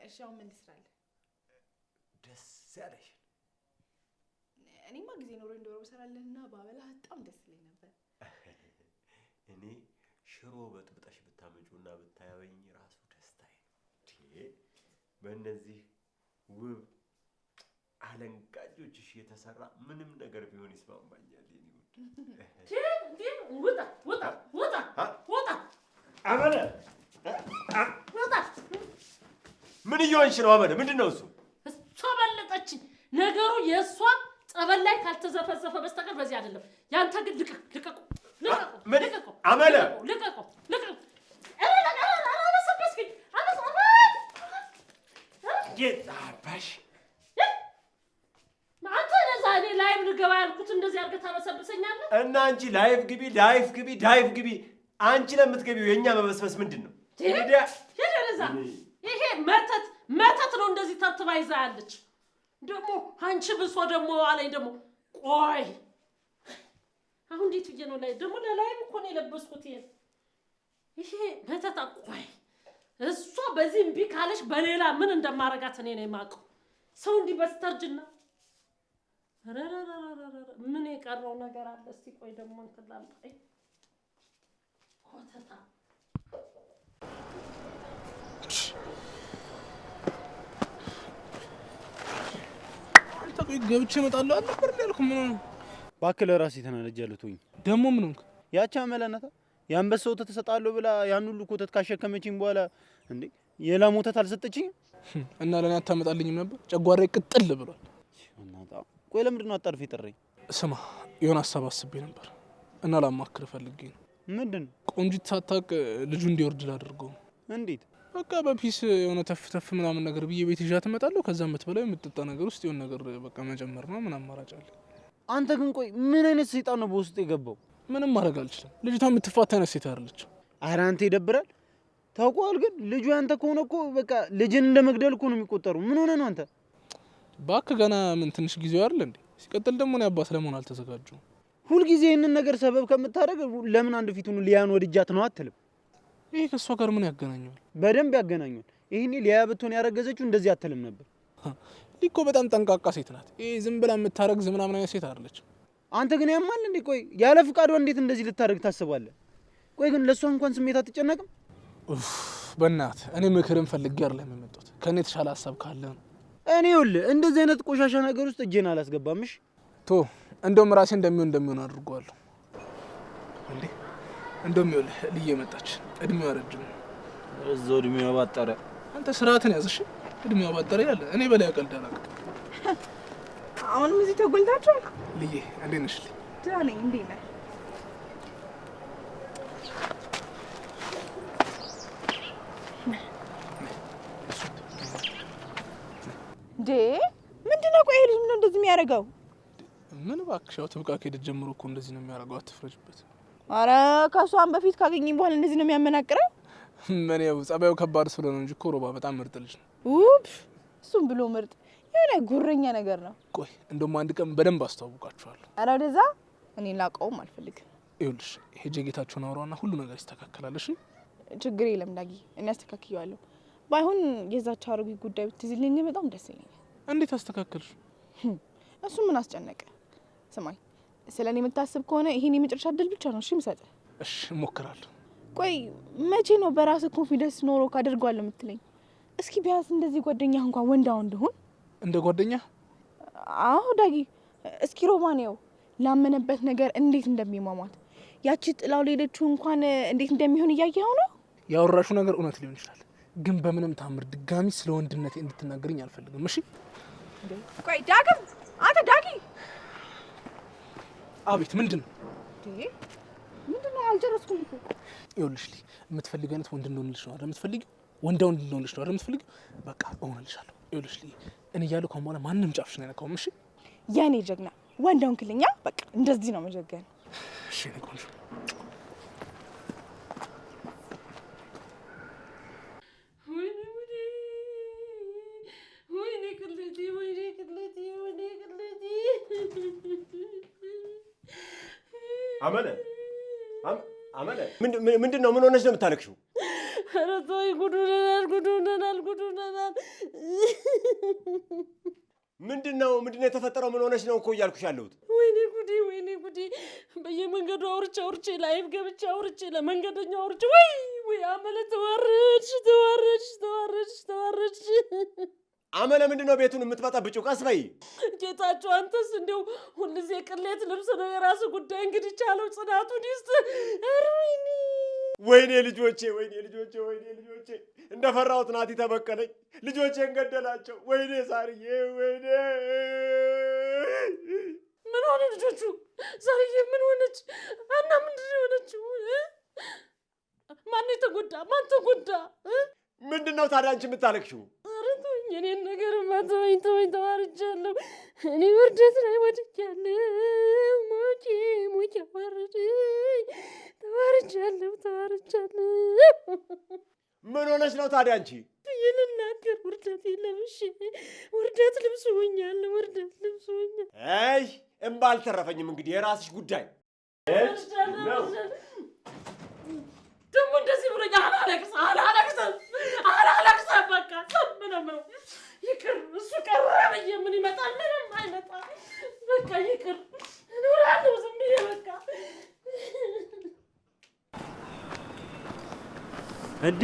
እሻው ምን ልስራለህ? ደስ ያለሽ። እኔማ ጊዜ ኖሮ እንደወሮ ሰራለህና ባበላህ በጣም ደስ ይለኝ ነበር። እኔ ሽሮ በጥብጠሽ ብታመጪውና ብታያወኝ ራሱ ደስታዬ ነው። በእነዚህ ውብ አለንጋጆችሽ የተሰራ ምንም ነገር ቢሆን ይስማማኛል። ውጣ አመለ! ምን እየሆንሽ ነው አመለ? ምንድን ነው እሱ? እሷ በለጠችኝ። ነገሩ የእሷ ጸበል ላይ ካልተዘፈዘፈ በስተቀር በዚህ አይደለም። ያንተ ግን ልቀቁ አመለ! ልቀቁ ጌታባሽ አንተ ነዛ እኔ ላይቭ ልገባ ያልኩት እንደዚህ አድርገህ ታበሰብሰኛለህ። እና አንቺ ላይቭ ግቢ ዳይቭ ግቢ። አንቺ ለምትገቢው የእኛ መበስበስ ምንድን ነው? ሄደዛ ይሄ መተት ነው። እንደዚህ ተርትባ ይዛ ያለች ደግሞ አንቺ ብሶ ደግሞ አለኝ ደግሞ ቆይ አሁን እንዴት ብዬ ነው ላይ ደግሞ ለላይ እኮ ነው የለበስኩት ይሄ መተታ ቆይ እሷ በዚህ እምቢ ካለሽ በሌላ ምን እንደማረጋት እኔ ነኝ የማውቀው ሰው እንዲህ በስተርጅና ምን የቀረው ነገር አለ እስቲ ቆይ ደግሞ እንትን ላምጣ ኮተታ ገብቼ እመጣለሁ አልነበር ያልኩህ? ምን ነው እባክህ ለራሴ ተናደጃለሁ። ተወኝ። ደግሞ ምን ሆንክ? ያቺ አመለናታ የአንበሳ ወተት እሰጣለሁ ብላ ያን ሁሉ ኮተት ካሸከመችኝ በኋላ እንዴ የላም ወተት አልሰጠችኝም። እና ለኔ አታመጣልኝም ነበር? ጨጓራዬ ቅጥል ብሏል። ቆይ ለምንድን ነው አጣርፌ ጠራኝ? ስማ የሆነ ሀሳብ አስቤ ነበር እና ላማክር ፈልጌ ነው። ምንድን ነው? ቆንጂት ሳታውቅ ልጁ እንዲወርድ ላድርገው። እንዴት? በቃ በፒስ የሆነ ተፍ ምናምን ነገር ብዬ ቤት ይዣት እመጣለሁ። ከዛ የምትበላው የምትጠጣ ነገር ውስጥ የሆነ ነገር በቃ መጨመር ነው። ምን አማራጭ አለ? አንተ ግን ቆይ ምን አይነት ሰይጣን ነው በውስጥ የገባው? ምንም ማድረግ አልችልም። ልጅቷ የምትፋታ አይነት ሴት አይደለች። ኧረ አንተ ይደብራል። ታውቀዋል ግን ልጁ ያንተ ከሆነ እኮ በቃ ልጅን እንደ መግደል እኮ ነው የሚቆጠሩ። ምን ሆነ ነው አንተ? እባክህ ገና ምን ትንሽ ጊዜው አይደል እንዴ? ሲቀጥል ደግሞ ነው አባት ለመሆን አልተዘጋጁም። ሁልጊዜ ይህንን ነገር ሰበብ ከምታደርግ ለምን አንድ ፊቱን ሊያን ወድጃት ነው አትልም? ይሄ ከእሷ ጋር ምን ያገናኘዋል? በደንብ ያገናኘዋል። ይሄኔ ሊያ ብትሆን ያረገዘችው እንደዚህ አትልም ነበር። ሊኮ በጣም ጠንቃቃ ሴት ናት። ይሄ ዝም ብላ የምታረግዝ ምናምን አይነት ሴት አይደለች። አንተ ግን ያማል እንዴ? ቆይ ያለ ፍቃዷ እንዴት እንደዚህ ልታደርግ ታስባለህ? ቆይ ግን ለእሷ እንኳን ስሜት አትጨነቅም? በእናትህ እኔ ምክርን ፈልጌ አይደለም የመጣሁት። ከእኔ የተሻለ ሀሳብ ካለ ነው። እኔ ይኸውልህ እንደዚህ አይነት ቆሻሻ ነገር ውስጥ እጄን አላስገባም። እሺ ቶ እንደውም ራሴ እንደሚሆን አድርጓለሁ። እንዴ እንደውም ይኸውልህ ልዬ መጣች። እድሜዋ ረጅም ነው። እዛው እድሜዋ ባጠረ። አንተ ስርዓትን ያዝሽ። እድሜዋ ባጠረ ያለ እኔ በላይ ያቀልዳል። አሁንም እዚህ ተጎልታችሁ? ልዬ እንዴት ነሽ? ደህና ነኝ። እንዴት ነህ? እንዴ ምንድነው? ቆይ ልጅ ምነው እንደዚህ የሚያደርገው? ምን እባክሽ፣ ያው ትብቃ ከሄደች ጀምሮ እኮ እንደዚህ ነው የሚያደርገው። አትፍረጅበት። አረ ከሷን በፊት ካገኘኝ በኋላ እንደዚህ ነው የሚያመናቅረው። ምን ያው ጸባዩ ከባድ ስለሆነ እንጂ እኮ ሮባ በጣም ምርጥ ልጅ ነው። ኡፕ እሱም ብሎ ምርጥ የሆነ ጉረኛ ነገር ነው። ቆይ እንደውም አንድ ቀን በደንብ አስተዋውቃችኋለሁ። አረ ወደዛ እኔ ላውቀውም አልፈልግም። ይኸውልሽ ሄጄ ጌታቸውን አውራውና ሁሉ ነገር ይስተካከላል። እሺ ችግር የለም ዳጊ፣ እኔ አስተካክየዋለሁ። ባይሆን የዛች አሮጊ ጉዳይ ብትይዝልኝ በጣም ደስ ይለኛል። እንዴት አስተካከልሽ? እሱ ምን አስጨነቀ? ስማኝ፣ ስለኔ የምታስብ ከሆነ ይሄን የመጨረሻ እድል ብቻ ነው እሺ የምሰጥህ። እሺ እሞክራለሁ። ቆይ መቼ ነው በራስህ ኮንፊደንስ ኖሮ ካደርገዋለሁ የምትለኝ? እስኪ ቢያንስ እንደዚህ ጓደኛህ እንኳን ወንዳው እንደሆን እንደ ጓደኛ። አዎ ዳጊ፣ እስኪ ሮማንያው ላመነበት ነገር እንዴት እንደሚሟሟት ያቺ ጥላው ሌሎቹ እንኳን እንዴት እንደሚሆን እያየኸው ነው። ያወራሹ ነገር እውነት ሊሆን ይችላል፣ ግን በምንም ታምር ድጋሚ ስለ ወንድነቴ እንድትናገርኝ አልፈልግም። እሺ ቆይ ዳግም፣ አንተ ዳጊ። አቤት። ምንድን ነው? ምንድን ነው? አልጨረስኩም እኮ። ይኸውልሽ የምትፈልጊው አይነት ወንድ እንደሆንልሽ ነው አይደል የምትፈልጊው? ወንድ እንደሆንልሽ ነው አይደል የምትፈልጊው? በቃ እሆንልሻለሁ። ይኸውልሽ እኔ እያለሁ ከአሁን በኋላ ማንም ጫፍሽን አይነካውም። እሺ የኔ ጀግና፣ ወንድ ሆንክልኛ። በቃ እንደዚህ ነው መጀገን። እሺ እኔ ቆንጆ። አመለ ምንድን ነው? ምን ሆነሽ ነው የምታለቅሽው? ኧረ ተወኝ፣ ጉድ ሆነናል። ምንድን ነው የተፈጠረው? ምን ሆነሽ ነው እኮ እያልኩሽ ያለሁት። ወይኔ ጉዴ! በየመንገዱ አውርቼ ላይቭ ገብቼ አውርቼ ለመንገደኛው አውርቼ ወይ አመለ ተዋረድሽ። አመለ ምንድን ነው ቤቱን የምትበጠብጪው? ቀስ በይ ጌታቸው። አንተስ እንዲያው ሁልጊዜ ቅሌት ልብስ ነው የራስህ ጉዳይ። እንግዲህ ቻለው ጽናቱን ይስጥ። ኧረ ወይኔ ልጆቼ እንደፈራሁት ናቲ ተበቀለኝ። ልጆቼን ገደላቸው። ወይኔ ሳርዬ፣ ወይኔ። ምን ሆነ ልጆቹ? ሳርዬ ምን ሆነች? አና ምንድን ነው የሆነችው? ማን ተጎዳ? ምንድን ነው ታዲያ አንቺ የምታለቅሽው? የኔን ነገር ተወኝ፣ ተዋርጃለሁ። እኔ ውርደት ላይ ወድጃለሁ። ሞቼ አዋረደኝ። ተዋርጃለሁ። ምን ሆነሽ ነው ታዲያ አንቺ? ልናገር ውርደት ለብሼ ውርደት ልብስ ሆኛለሁ። እምባ አልተረፈኝም። እንግዲህ የራስሽ ጉዳይ ደግሞ እንደዚህ ብሎኝ አላለቅስም። በቃ ሰምነው ይቅር። እሱ ቀረ ብዬ ምን ይመጣል? ምንም አይመጣም። በቃ ይቅር እኖራለሁ ዝም ብዬ በቃ። እንዴ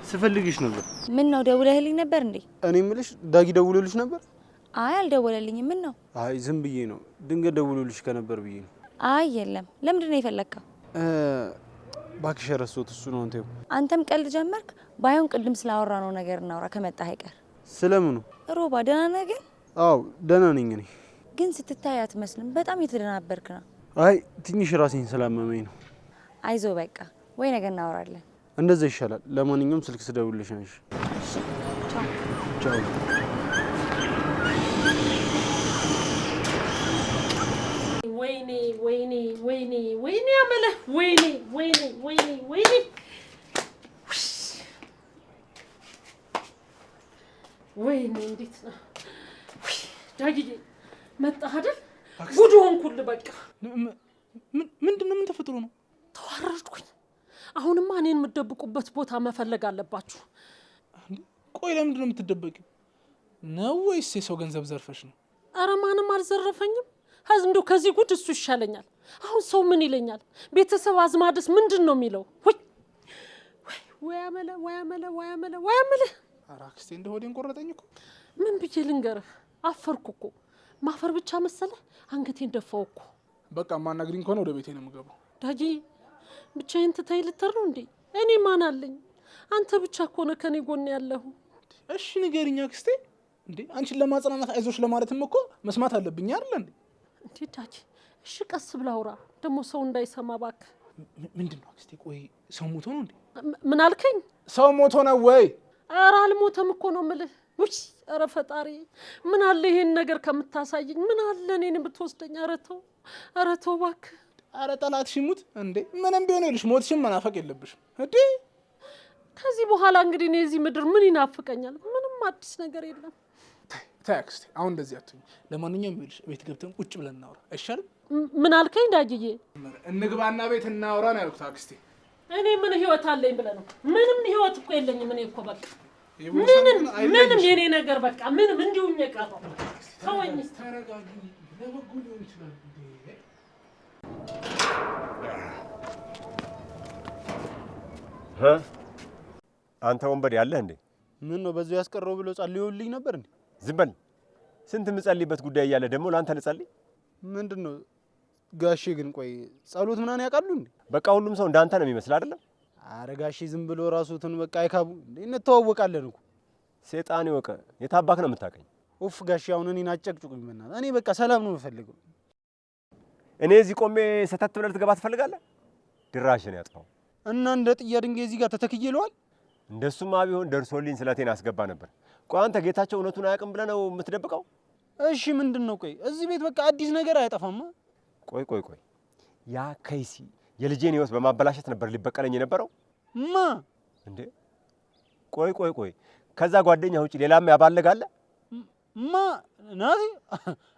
ስፈልግሽ ነበር። ምን ነው ደውለህልኝ ነበር እንዴ? እኔ የምልሽ ዳጊ ደውሎልሽ ነበር? አይ አልደወለልኝም። ምን ነው? አይ ዝም ብዬ ነው፣ ድንገት ደውሎልሽ ከነበር ብዬ ነው። አይ የለም። ለምንድን ነው የፈለግከው? እባክሽ ረስቶት እሱ ነው። አንተም ቀልድ ጀመርክ። ባይሆን ቅድም ስላወራ ነው ነገር እናውራ ከመጣህ አይቀር። ስለምኑ? ሮባ ደህና ነህ ግን? አዎ ደህና ነኝ። እኔ ግን ስትታይ አትመስልም። በጣም የተደናበርክ ነው። አይ ትንሽ ራሴን ስላመመኝ ነው። አይዞ በቃ ወይ ነገ እናወራለን። እንደዛ ይሻላል። ለማንኛውም ስልክ ስደውልልሽ አንሺ። ቻው ቻው። ወይኔ ወይኔ ወይኔ ወይኔ አመለ ወይኔ ወይኔ ወይኔ ወይኔ ወይኔ እንዴት ነው ዳጊዬ መጣህ አይደል? ጉድ ሆንኩልህ በቃ። ምንድን ነው? ምን ተፈጥሮ ነው? ተዋረድኩኝ። አሁንማ እኔን የምትደብቁበት ቦታ መፈለግ አለባችሁ። ቆይ ለምንድን ነው የምትደበቂው? ነው ወይስ የሰው ገንዘብ ዘርፈሽ ነው? ኧረ ማንም አልዘረፈኝም። እንደው ከዚህ ጉድ እሱ ይሻለኛል። አሁን ሰው ምን ይለኛል? ቤተሰብ አዝማድስ ምንድን ነው የሚለው? ወይ አመለ ወይ አመለ ወይ አመለ ወይ አመለ። ኧረ አክስቴ እንደ ሆዴን ቆረጠኝ እኮ። ምን ብዬ ልንገርህ? አፈርኩ እኮ። ማፈር ብቻ መሰለህ? አንገቴን ደፋው እኮ። በቃ ማናግሪኝ ከሆነ ወደ ቤቴ ነው የምገባው። ዳጊ ብቻዬን ትተይ ልትር ነው እንዴ? እኔ ማን አለኝ? አንተ ብቻ እኮ ነህ ከኔ ጎን ያለሁ። እሺ ንገሪኝ አክስቴ። እንዴ አንቺን ለማጽናናት አይዞሽ ለማለትም እኮ መስማት አለብኝ አይደል እንዴ? እንዴ ዳጊ እሺ ቀስ ብለህ አውራ፣ ደግሞ ሰው እንዳይሰማ እባክህ። ምንድን ነው አክስቴ? ቆይ ሰው ሞቶ ነው እንዴ? ምን አልከኝ? ሰው ሞቶ ነው ወይ? ኧረ አልሞተም እኮ ነው የምልህ። ውይ ኧረ ፈጣሪ ምን አለ ይሄን ነገር ከምታሳየኝ፣ ምን አለ እኔን ብትወስደኝ። ኧረ ተው እባክህ። ኧረ ጠላትሽ ይሙት እንዴ ምንም ቢሆን ይልሽ ሞትሽም መናፈቅ የለብሽም እንዴ። ከዚህ በኋላ እንግዲህ እኔ እዚህ ምድር ምን ይናፍቀኛል? ምንም አዲስ ነገር የለም። ተይ አክስቴ አሁን እንደዚህ አትሁኝ። ለማንኛውም ይልሽ ቤት ገብተን ቁጭ ብለን እናውራ አይሻልም? ምን አልከኝ ዳጊዬ? እንግባና ቤት እናውራ ነው ያልኩት አክስቴ። እኔ ምን ህይወት አለኝ ብለህ ነው? ምንም ህይወት እኮ የለኝም። እኔ እኮ በቃ ምንም የኔ ነገር በቃ ምንም እንዲሁም የቀረው ተወኝ። ተረጋጊ። ለበጎ ሊሆን ይችላል። አንተ ወንበዴ ያለህ እንዴ? ምን ነው በዛው ያስቀረው ብሎ ጸልዮልኝ ነበር እንዴ? ዝም በል። ስንት የምጸልይበት ጉዳይ እያለ ደግሞ ለአንተ ልጸልይ? ምንድን ነው ጋሼ? ግን ቆይ ጸሎት ምናምን ያውቃሉ እንዴ? በቃ ሁሉም ሰው እንዳንተ ነው የሚመስል አይደለም? አረ ጋሼ ዝም ብሎ ራሱትን በቃ አይካቡ እንዴ? እንተዋወቃለን እኮ። ሴጣን ይወቀ። የታባክ ነው የምታቀኝ? ኡፍ ጋሼ አሁን እኔን አጨቅጭቁኝ በእናትህ። እኔ በቃ ሰላም ነው የምፈልገው። እኔ እዚህ ቆሜ ሰተት ብለህ ልትገባ ትፈልጋለህ? ድራሽን ያጥፋው እና እንደ ጥያ ድንጋይ እዚህ ጋር ተተክዬለዋል። እንደሱማ ቢሆን ደርሶልኝ ስለቴን አስገባ ነበር። ቆይ አንተ ጌታቸው እውነቱን አያውቅም ብለህ ነው የምትደብቀው? እሺ ምንድን ነው? ቆይ እዚህ ቤት በቃ አዲስ ነገር አይጠፋማ። ቆይ ያ ከይሲ የልጄን ህይወት በማበላሸት ነበር ሊበቀለኝ የነበረው? ማ እንዴ? ቆይ ከዛ ጓደኛ ውጪ ሌላም ያባለጋለ? ማ ናቲ?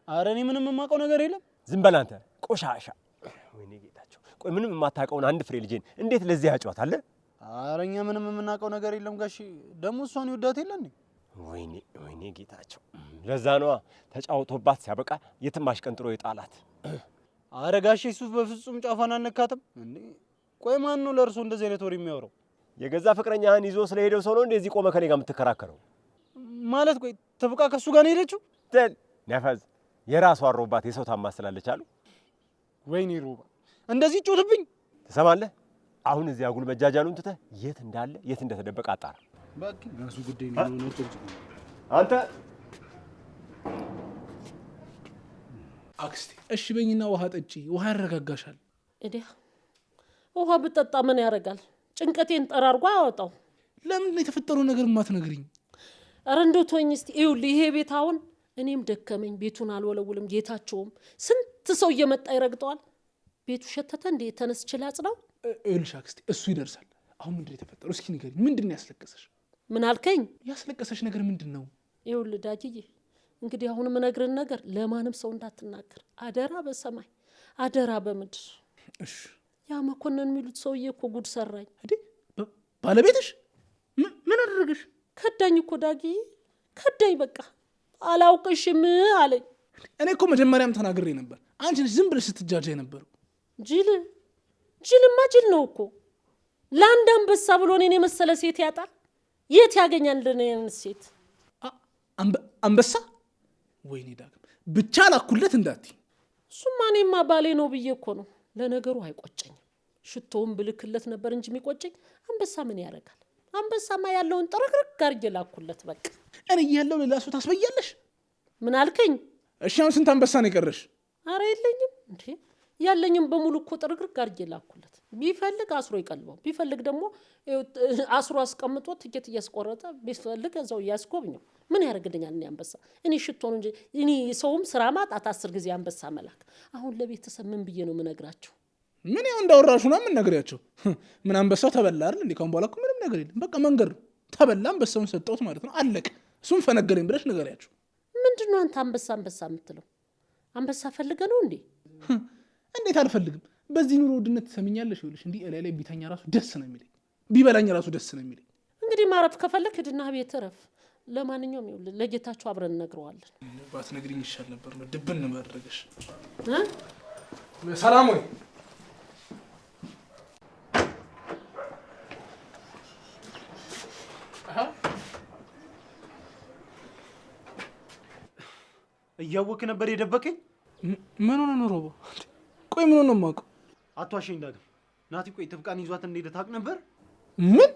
አረ እኔ ምንም የማውቀው ነገር የለም። ዝም በል አንተ ቆሻሻ። ወይኔ ጌታቸው፣ ቆይ ምንም የማታውቀውን አንድ ፍሬ ልጄን እንዴት ለዚህ ያጫዋታለህ? አረ እኛ ምንም የምናውቀው ነገር የለም ጋሼ። ደግሞ እሷን ይወዳት የለ እንዴ? ወይኔ ጌታቸው፣ ለዛ ነዋ ተጫውቶባት ሲያበቃ የትም አሽቀንጥሮ የጣላት። አረ ጋሼ እሱስ በፍጹም ጫፏን አልነካትም እንዴ። ቆይ ማን ነው ለእርሶ እንደዚህ አይነት ወሬ የሚያወራው? የገዛ ፍቅረኛህን ይዞ ስለሄደው ሰው ነው እንደዚህ ቆመ ከኔ ጋር የምትከራከረው? ማለት ቆይ ተብቃ ከሱ ጋር ነው ሄደችው? ተል ነፈዝ የራሷ አሮባት የሰው ታማስላለች አሉ። ወይኔ ሮባ እንደዚህ ጮትብኝ። ትሰማለህ? አሁን እዚህ አጉል መጃጃሉን ትተህ የት እንዳለ የት እንደተደበቀ አጣራ። ባክ ራሱ ጉዳይ ነው ነው ጥርጭ አንተ አክስቴ እሺ በይኝና ውሃ ጠጪ። ውሃ ያረጋጋሻል። እዲያ ውሃ ብጠጣ ምን ያደርጋል? ጭንቀቴን ጠራርጎ አያወጣው። ለምን ነው የተፈጠረው ነገር ማትነግሪኝ? ኧረ እንደው ተወኝ እስቲ። ይኸውልህ ይሄ ቤት አሁን እኔም ደከመኝ፣ ቤቱን አልወለውልም። ጌታቸውም ስንት ሰው እየመጣ ይረግጠዋል። ቤቱ ሸተተ እንዴ? ተነስቼ ላጽዳው? ይኸውልሽ አክስቴ እሱ ይደርሳል። አሁን ምንድን ነው የተፈጠረው? እስኪ ንገሪኝ። ምንድን ነው ያስለቀሰሽ? ምን አልከኝ? ያስለቀሰሽ ነገር ምንድን ነው? ይኸውልህ ዳጊዬ እንግዲህ አሁን የምነግርህን ነገር ለማንም ሰው እንዳትናገር አደራ። በሰማይ አደራ በምድር እሺ ያ መኮንን የሚሉት ሰውዬ እኮ ጉድ ሰራኝ። እንዴ ባለቤትሽ ምን አደረገሽ? ከዳኝ እኮ ዳጊ፣ ከዳኝ። በቃ አላውቅሽም አለኝ። እኔ እኮ መጀመሪያም ተናግሬ ነበር። አንቺ ነሽ ዝም ብለሽ ስትጃጃ የነበረው። ጅልማ ጅል ነው እኮ። ለአንድ አንበሳ ብሎ እኔን የመሰለ ሴት ያጣል? የት ያገኛል እኔን ሴት? አንበሳ? ወይኔ ዳግም ብቻ ላኩለት እንዳትይ። እሱማ እኔማ ባሌ ነው ብዬ እኮ ነው። ለነገሩ አይቆጨኝም። ሽቶውን ብልክለት ነበር እንጂ የሚቆጨኝ። አንበሳ ምን ያደርጋል? አንበሳማ ያለውን ጥርግርግ አድርጌ ላኩለት በቃ። እኔ እያለሁ ሌላ ሰው ታስበያለሽ? ምን አልከኝ? እሺ አሁን ስንት አንበሳ ነው የቀረሽ? አረ የለኝም እንዴ፣ ያለኝም በሙሉ እኮ ጥርግርግ አድርጌ ላኩለት። ቢፈልግ አስሮ ይቀልበው፣ ቢፈልግ ደግሞ አስሮ አስቀምጦ ትኬት እያስቆረጠ ቢፈልግ እዛው እያስጎብኘው። ምን ያደርግልኛል እኔ አንበሳ? እኔ ሽቶ ነው እንጂ እኔ ሰውም ስራ ማጣት 10 ጊዜ አንበሳ መላክ። አሁን ለቤተሰብ ምን ብዬ ነው የምነግራቸው? ምን ያው እንዳወራሹ ነው ምን ነግሪያቸው? ምን አንበሳው ተበላ አይደል እንዴ? ካሁን በኋላ እኮ ምንም ነገር የለም። በቃ መንገር ነው። ተበላ፣ አንበሳውን ሰጠሁት ማለት ነው። አለቀ። እሱም ፈነገረኝ ብለሽ ንገሪያቸው። ምንድን ነው አንተ አንበሳ የምትለው? አንበሳ ፈልገ ነው እንዴ? እንዴት አልፈልግም? በዚህ ኑሮ ውድነት ትሰሚኛለሽ? ይኸውልሽ እንዲህ እላይ ላይ ቢተኛ ራሱ ደስ ነው የሚለኝ፣ ቢበላኝ ራሱ ደስ ነው የሚለኝ። እንግዲህ ማረፍ ከፈለክ ሂድና ቤት እረፍ። ለማንኛውም ይኸውልህ ለጌታቸው አብረን እነግረዋለን። ባትነግሪኝ ይሻል ነበር ነው ድብን ማድረግሽ። ሰላም ወይ እያወክ ነበር የደበቀኝ? ምን ሆነ ነው ሮቦ? ቆይ ምን ሆነ ነው የማውቀው? አትዋሸኝ ዳግም። ናቲ ቆይ ትብቃን ይዟት እንደሄደ ታውቅ ነበር? ምን